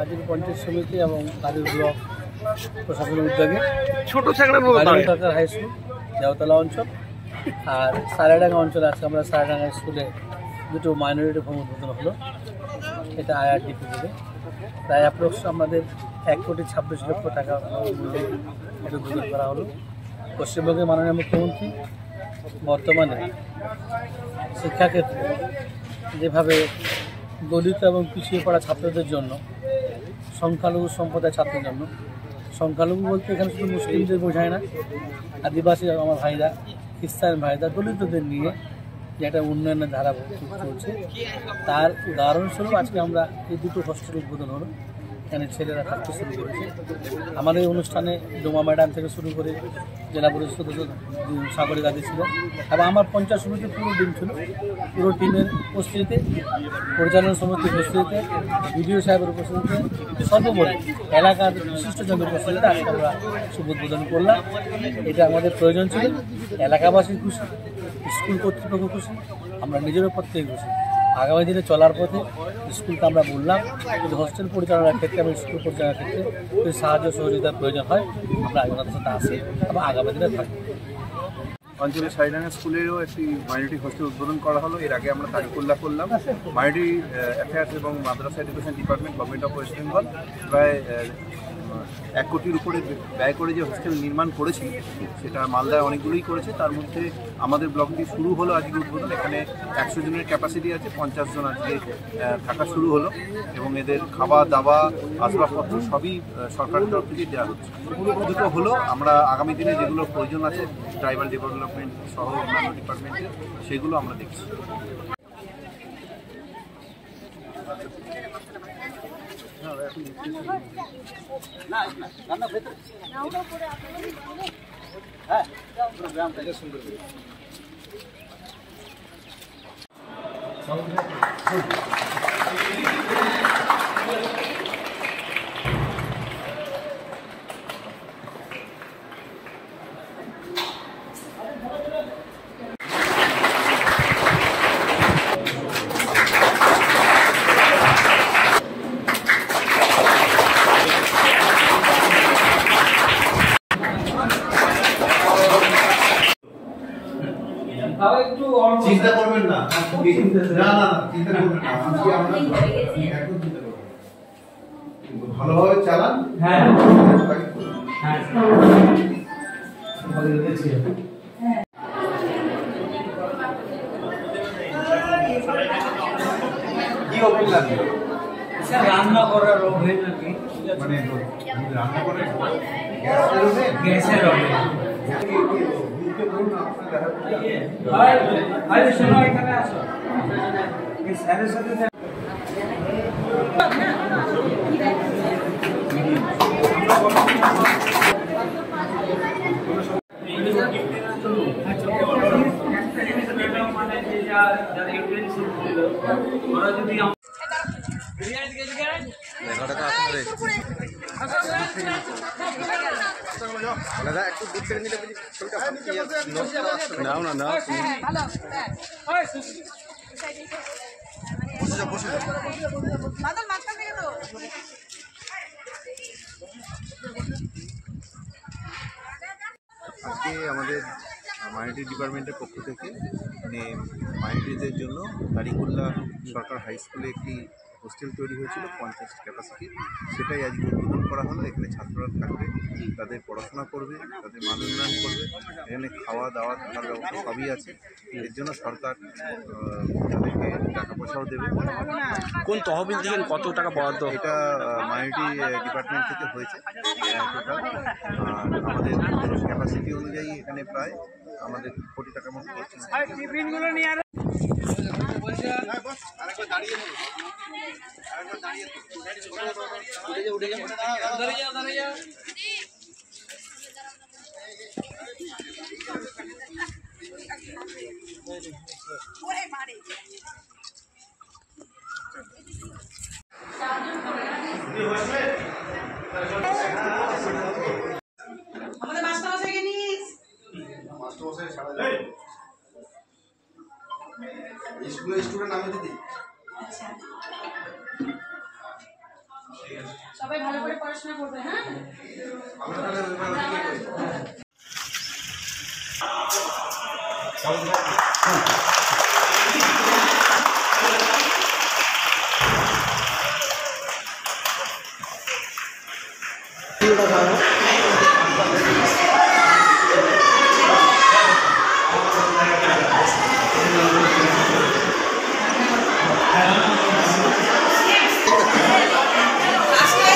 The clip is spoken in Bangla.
আজির পঞ্চায়েত সমিতি এবং কালীর ব্লক প্রশাসনের উদ্যোগে ছোট সরকার হাই স্কুল দেওতলা অঞ্চল আর সারাডাঙ্গা অঞ্চলে আজকে আমরা সারাডাঙ্গা স্কুলে দুটো মাইনরিটি ভবন উদ্বোধন হলো। এটা IRDP থেকে প্রায় অ্যাপ্রক্স আমাদের 1,26,00,000 টাকা মূল্যে এটা উদ্বোধন করা হলো। পশ্চিমবঙ্গের মাননীয় মুখ্যমন্ত্রী বর্তমানে শিক্ষাক্ষেত্রে যেভাবে দলিত এবং পিছিয়ে পড়া ছাত্রদের জন্য, সংখ্যালঘু সম্প্রদায়ের ছাত্রদের জন্য, সংখ্যালঘু বলতে এখানে শুধু মুসলিমদের বোঝায় না, আদিবাসী আমার ভাইরা, খ্রিস্টান ভাইরা, দলিতদের নিয়ে যে একটা উন্নয়নের ধারা চলছে, তার উদাহরণস্বরূপ আজকে আমরা এই দুটো হোস্টেল উদ্বোধন হলো। এখানে ছেলেরা থাকতে শুরু করেছে। আমাদের এই অনুষ্ঠানে ডোমা ম্যাডাম থেকে শুরু করে জেলা পরিষদ সদস্য সাগরে দাদি ছিলেন এবং আমার পঞ্চায়েত সমিতির পুরো টিম ছিল। পুরো টিমের উপস্থিতিতে, পরিচালনা সমিতির উপস্থিতিতে, বিডিও সাহেবের উপস্থিতিতে, সর্বোপরি এলাকার বিশিষ্টজনের উপস্থিতিতে আজকে আমরা শুভ উদ্বোধন করলাম। এটা আমাদের প্রয়োজন ছিল। এলাকাবাসী খুশি, স্কুল কর্তৃপক্ষ খুশি, আমরা নিজেরও প্রত্যেকে খুশি। আগামী দিনে চলার পথে স্কুলকে আমরা বললাম যদি হোস্টেল পরিচালনার ক্ষেত্রে এবং স্কুল পরিচালনার ক্ষেত্রে যদি সাহায্য সহযোগিতার প্রয়োজন হয় আমরা আপনাদের সাথে আসি এবং আগামী দিনে থাকবো। অঞ্চলের সাইডাঙ্গা স্কুলেরও একটি মাইনরিটি হোস্টেল উদ্বোধন করা হলো। এর আগে আমরা তারিকুল্লা করলাম। মাইনরিটি অ্যাফেয়ার্স এবং Madrasah education department, government of West Bengal প্রায় 1 কোটির উপরে ব্যয় করে যে হোস্টেল নির্মাণ করেছি, সেটা মালদায় অনেকগুলোই করেছে। তার মধ্যে আমাদের ব্লকটি শুরু হলো আজকে উদ্বোধন। এখানে 100 জনের ক্যাপাসিটি আছে, 50 জন আজকে থাকা শুরু হলো এবং এদের খাওয়া দাওয়া আসবাবপত্র সবই সরকারের তরফ থেকে দেওয়া হচ্ছে। দুটো হলো, আমরা আগামী দিনে যেগুলো প্রয়োজন আছে ট্রাইবাল ডেভেলপমেন্ট সহ অন্যান্য ডিপার্টমেন্টের, সেগুলো আমরা দেখছি। চিন্তা করবেন না, না চিন্তা করবেন না, ভালোভাবে চালান। হ্যাঁ কি অভিযোগ লাগবে রান্না করার অভিযোগ নাকি, মানে রান্না করে গ্যাসের অভিযোগ। এখানে আসো, স্যারের সাথে আজকে আমাদের মাইনরিটি ডিপার্টমেন্টের পক্ষ থেকে মাইনরিটিদের জন্য তারিকুল্লা সরকার হাই স্কুলে একটি হোস্টেল তৈরি হয়েছিল 50 ক্যাপাসিটি, সেটাই আজকে উদ্বোধন করা হলো। এখানে ছাত্ররা থাকবে, তাদের পড়াশোনা করবে, তাদের মান উন্নয়ন করবে। এখানে খাওয়া দাওয়া থাকার ব্যবস্থা সবই আছে। এর জন্য সরকার তাদেরকে টাকা পয়সাও দেবে। কোন তহবিল থেকে কত টাকা বরাদ্দ? এটা মাইনরিটি ডিপার্টমেন্ট থেকে হয়েছে টোটাল। আর আমাদের ক্যাপাসিটি অনুযায়ী এখানে প্রায় আমাদের কোটি টাকার মতো খরচ। আমাদের মাস্টারমশাইকে নিস। মাস্টারমশাই ছাড়া যাবে স্কুলের স্টুডেন্ট আমি দিদি। আচ্ছা সবাই ভালো করে পড়াশোনা করবে। হ্যাঁ, আসলে